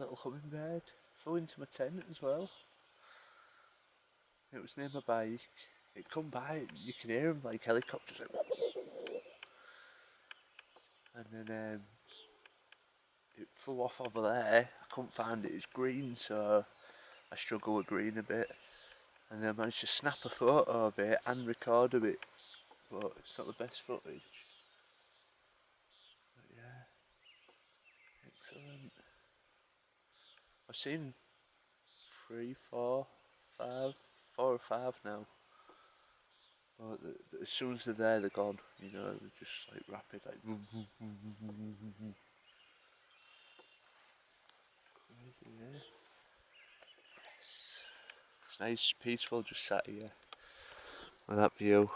little hummingbird flew into my tent as well. It was near my bike. It come by, you can hear him like helicopters, like, and then it flew off over there. I couldn't find it. It's green, so I struggle with green a bit. And then I managed to snap a photo of it and record a bit, but it's not the best footage. But yeah, excellent. I've seen 3, 4, 5, 4 or 5 now. But as soon as they're there, they're gone. You know, they're just like rapid, like. Crazy, yeah. Yes. It's nice, peaceful, just sat here with that view.